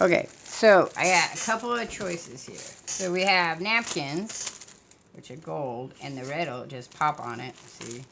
Okay, so I got a couple of choices here. So we have napkins, which are gold, and the red will just pop on it. See?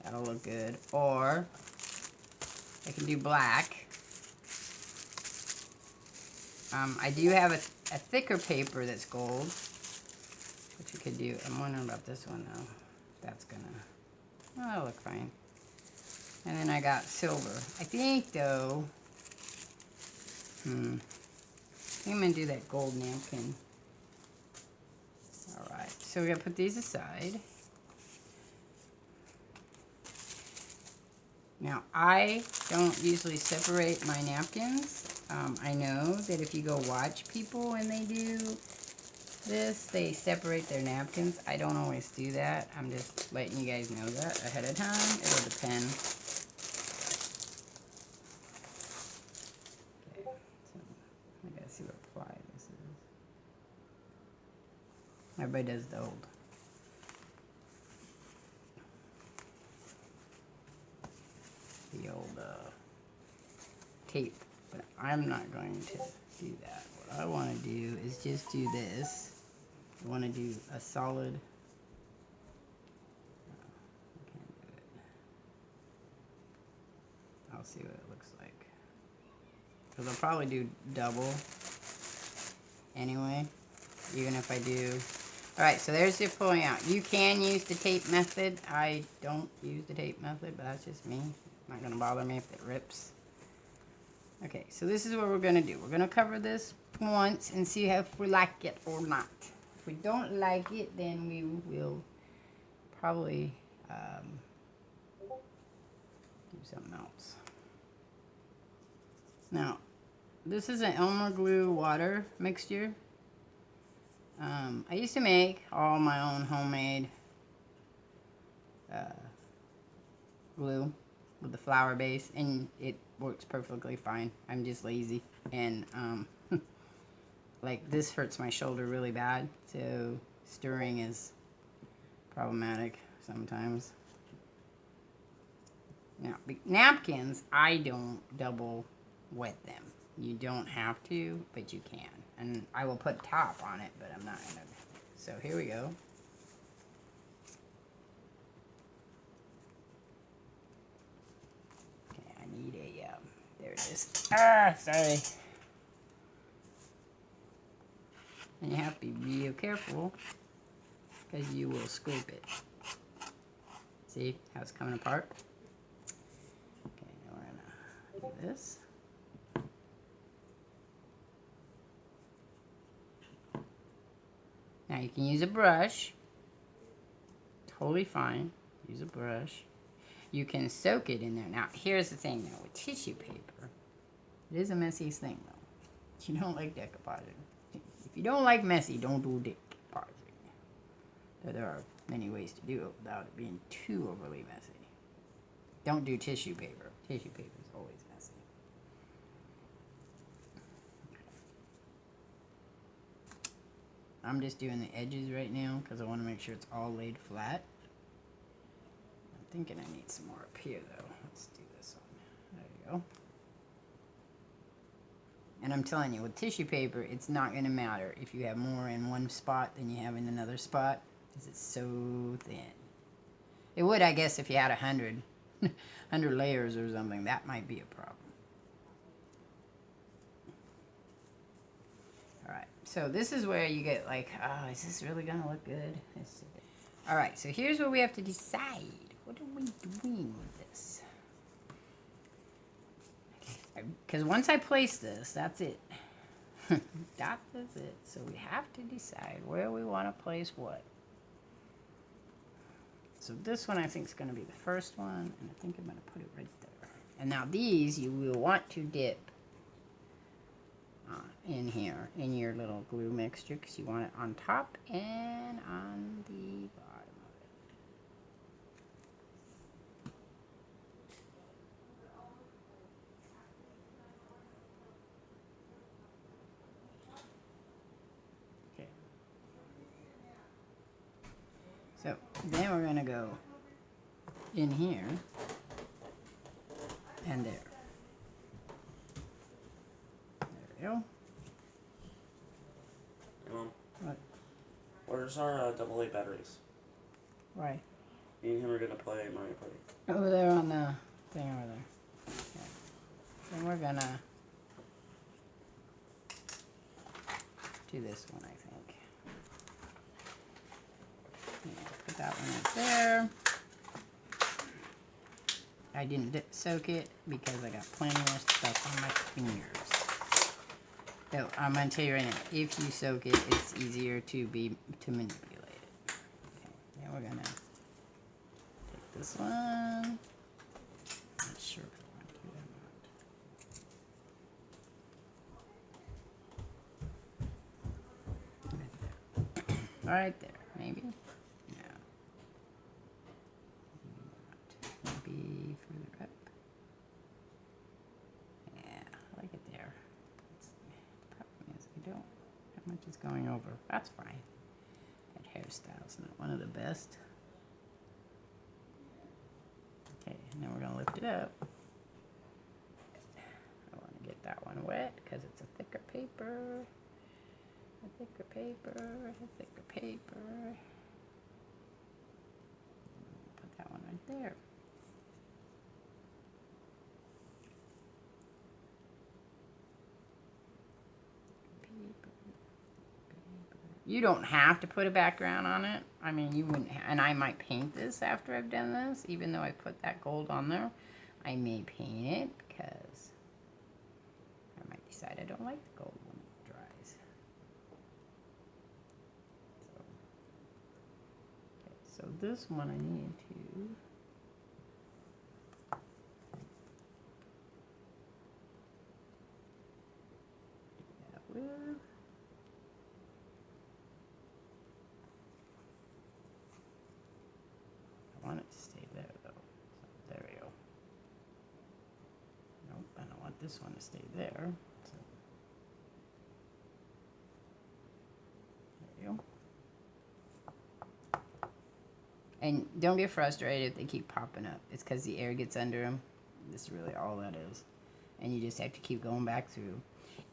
That'll look good. Or I can do black. I do have a thicker paper that's gold, which we could do. I'm wondering about this one though. That's gonna, oh, that'll look fine. And then I got silver. I think though, I think I'm gonna do that gold napkin. Alright, so we're gonna put these aside. Now, I don't usually separate my napkins. I know that if you go watch people when they do this, they separate their napkins. I don't always do that. I'm just letting you guys know that ahead of time. It'll depend. Okay, so I gotta see what ply this is. Everybody does the old. The old tape, but I'm not going to do that. What I want to do is just do this. I want to do a solid. I can't do it. I'll see what it looks like. Because I'll probably do double anyway, even if I do. Alright, so there's your pulling out. You can use the tape method. I don't use the tape method, but that's just me. Not going to bother me if it rips. Okay, so this is what we're going to do. We're going to cover this once and see if we like it or not. If we don't like it, then we will probably do something else. Now, this is an Elmer glue water mixture. I used to make all my own homemade glue with the flour base, and it works perfectly fine. I'm just lazy, and like this hurts my shoulder really bad, so stirring is problematic sometimes. Now, napkins, I don't double wet them. You don't have to, but you can. And I will put top on it, but I'm not gonna. So here we go. Okay, I need a, there it is. Ah, sorry. And you have to be real careful, because you will scrape it. See how it's coming apart? Okay, now we're gonna do this. Now you can use a brush. Totally fine. Use a brush. You can soak it in there. Now, here's the thing though, with tissue paper, it is a messy thing though. You don't like decoupaging. If you don't like messy, don't do decoupaging. There are many ways to do it without it being too overly messy. Don't do tissue paper. Tissue paper is always messy. I'm just doing the edges right now because I want to make sure it's all laid flat. I'm thinking I need some more up here though. Let's do this one. There you go. And I'm telling you, with tissue paper, it's not going to matter if you have more in one spot than you have in another spot, because it's so thin. It would, I guess, if you had 100 layers or something. That might be a problem. Alright, so this is where you get like, oh, is this really going to look good? Alright, so here's where we have to decide. What are we doing with this? Because once I place this, that's it. That is it. So we have to decide where we want to place what. So this one I think is going to be the first one, and I think I'm going to put it right there. And now these you will want to dip in here, in your little glue mixture, because you want it on top and on the bottom of it. Okay. So then we're going to go in here and there. There we you go. Hey, Mom. What? Where's our AA batteries? Why? Me and him are gonna play Mario Party. Over there on the thing over there. Okay. Then we're gonna do this one, I think. Yeah, put that one right there. I didn't soak it because I got plenty more stuff on my fingers. So I'm gonna tell you right now, if you soak it, it's easier to manipulate it. Okay, then we're gonna take this one. Not sure if I want to do that or not. Right there, maybe. No. Maybe further up. Yeah, I like it there. The problem is I don't. How much is going over? That's fine. That hairstyle's not one of the best. Okay, and then we're gonna lift it up. I want to get that one wet because it's a thicker paper. A thicker paper. A thicker paper. Put that one right there. You don't have to put a background on it. I mean, you wouldn't, and I might paint this after I've done this, even though I put that gold on there. I may paint it because I might decide I don't like the gold when it dries. So this one I need to do that with. I want it to stay there though. So there we go. Nope, I don't want this one to stay there. So there you go. And don't get frustrated if they keep popping up. It's because the air gets under them. This is really all that is. And you just have to keep going back through.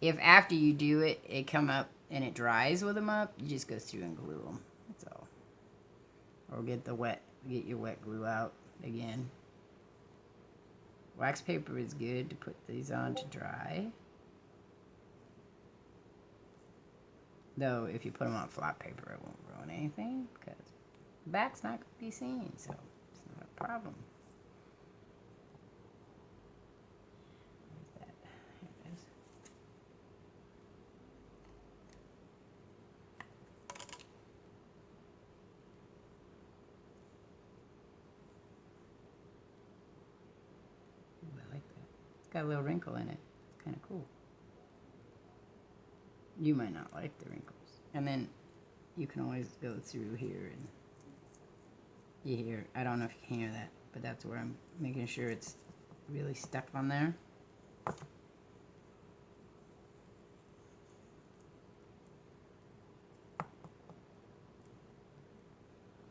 If after you do it, it come up and it dries with them up, you just go through and glue them. That's all. Or get your wet glue out again. Wax paper is good to put these on to dry. Though, if you put them on flat paper, it won't ruin anything because the back's not going to be seen, so it's not a problem. Where's that? Here it is. Ooh, I like that. It's got a little wrinkle in it. It's kind of cool. You might not like the wrinkles. And then you can always go through here and you hear, I don't know if you can hear that, but that's where I'm making sure it's really stuck on there. By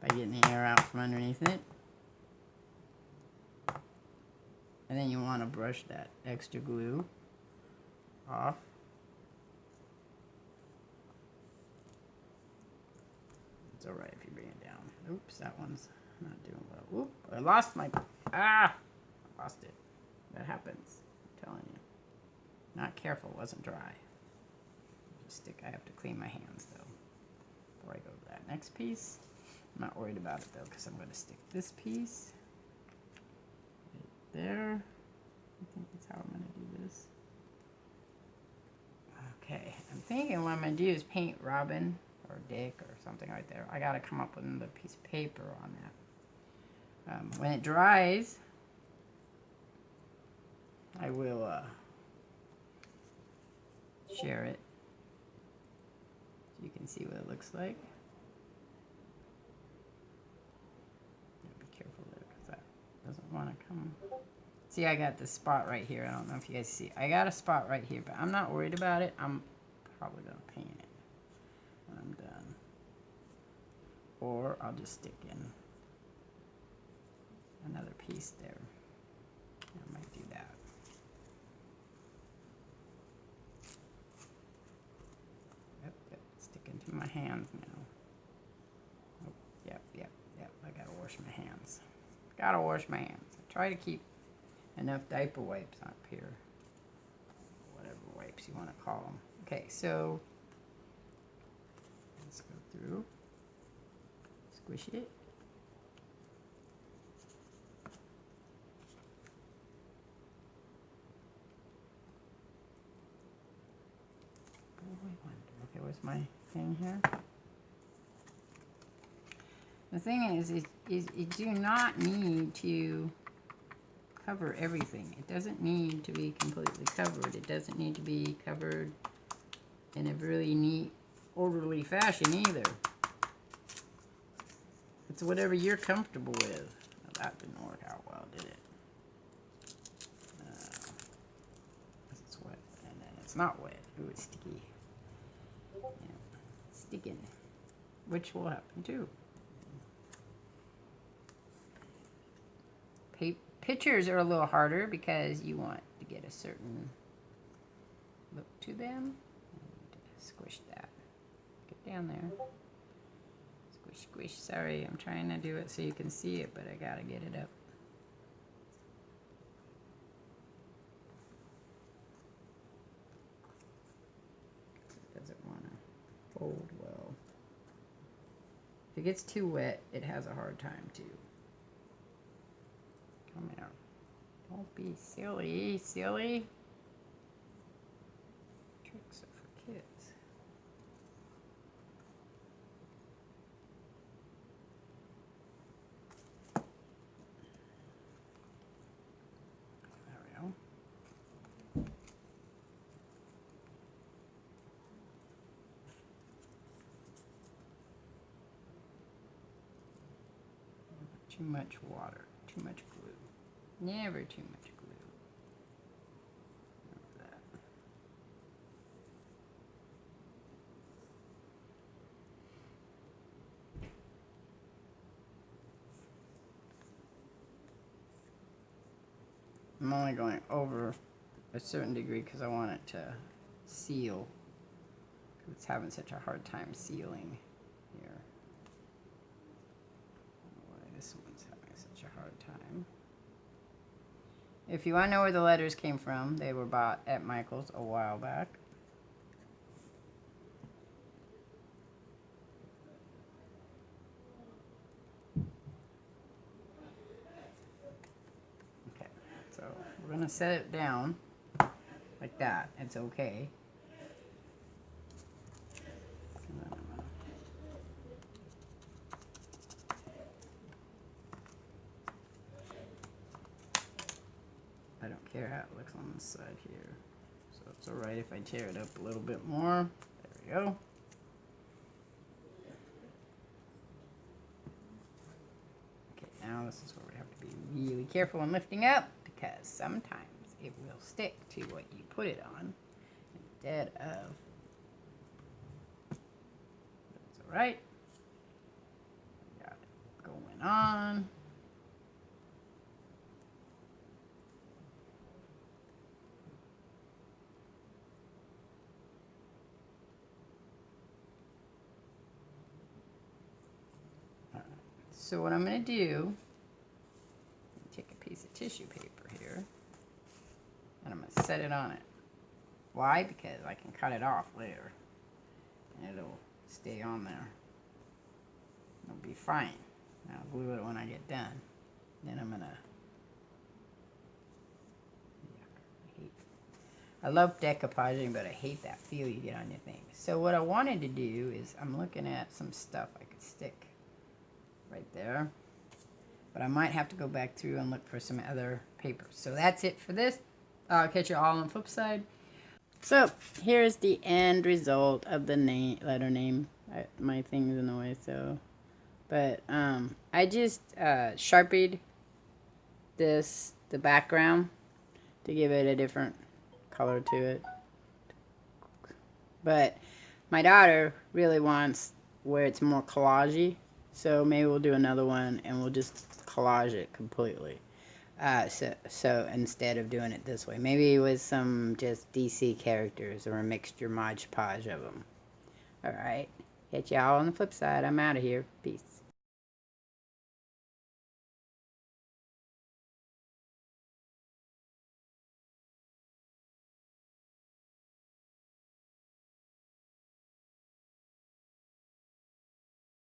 getting the air out from underneath it. And then you want to brush that extra glue off. It's alright if you bring it down. Oops, that one's not doing well. Oop, I lost my... I lost it. That happens. I'm telling you. Not careful, wasn't dry. I have to clean my hands though before I go to that next piece. I'm not worried about it though because I'm going to stick this piece right there. I think that's how I'm going to do this. Okay, I'm thinking what I'm going to do is paint Robin or Dick or something right there. I got to come up with another piece of paper on that. When it dries, I will share it so you can see what it looks like. Be careful there because that doesn't want to come. See, I got this spot right here. I don't know if you guys see. I got a spot right here, but I'm not worried about it. I'm probably going to paint it when I'm done. Or I'll just stick in another piece there. I might do that. hands now. Oh, yep. I gotta wash my hands. Gotta wash my hands. I try to keep enough diaper wipes up here. Whatever wipes you want to call them. Okay, so let's go through. Squish it. Okay, where's my thing here? The thing is you do not need to cover everything. It doesn't need to be completely covered. It doesn't need to be covered in a really neat, orderly fashion either. It's whatever you're comfortable with. Well, that didn't work out well, did it? It's wet, and then it's not wet. Ooh, it's sticky. Yeah, it's sticking, which will happen too. Pictures are a little harder because you want to get a certain look to them. Squish that. Get down there. Squish, squish. Sorry, I'm trying to do it so you can see it, but I gotta get it up. It doesn't want to fold well. If it gets too wet, it has a hard time too. Come here. Don't be silly, silly. Tricks are for kids. There we go. Too much water, too much glue. Never too much glue. Remember that. I'm only going over a certain degree because I want it to seal. It's having such a hard time sealing here. I don't know why this one's having such a hard time. If you want to know where the letters came from, they were bought at Michael's a while back. Okay, so we're going to set it down like that. It's okay. I don't care how it looks on this side here. So it's alright if I tear it up a little bit more. There we go. Okay, now this is where we have to be really careful when lifting up because sometimes it will stick to what you put it on instead of. That's alright. Got it going on. So what I'm going to do, take a piece of tissue paper here, and I'm going to set it on it. Why? Because I can cut it off later, and it'll stay on there. It'll be fine. I'll glue it when I get done. Then I'm going to, I love decoupaging, but I hate that feel you get on your thing. So what I wanted to do is, I'm looking at some stuff I could stick right there, but I might have to go back through and look for some other papers. So that's it for this. I'll catch you all on the flip side. So here's the end result of the letter name. My thing's in the way, so, but I just sharpied the background to give it a different color to it. But my daughter really wants where it's more collagey. So maybe we'll do another one and we'll just collage it completely. So instead of doing it this way, maybe with some just DC characters or a mixture Mod Podge of them. Alright. Catch y'all on the flip side. I'm out of here. Peace.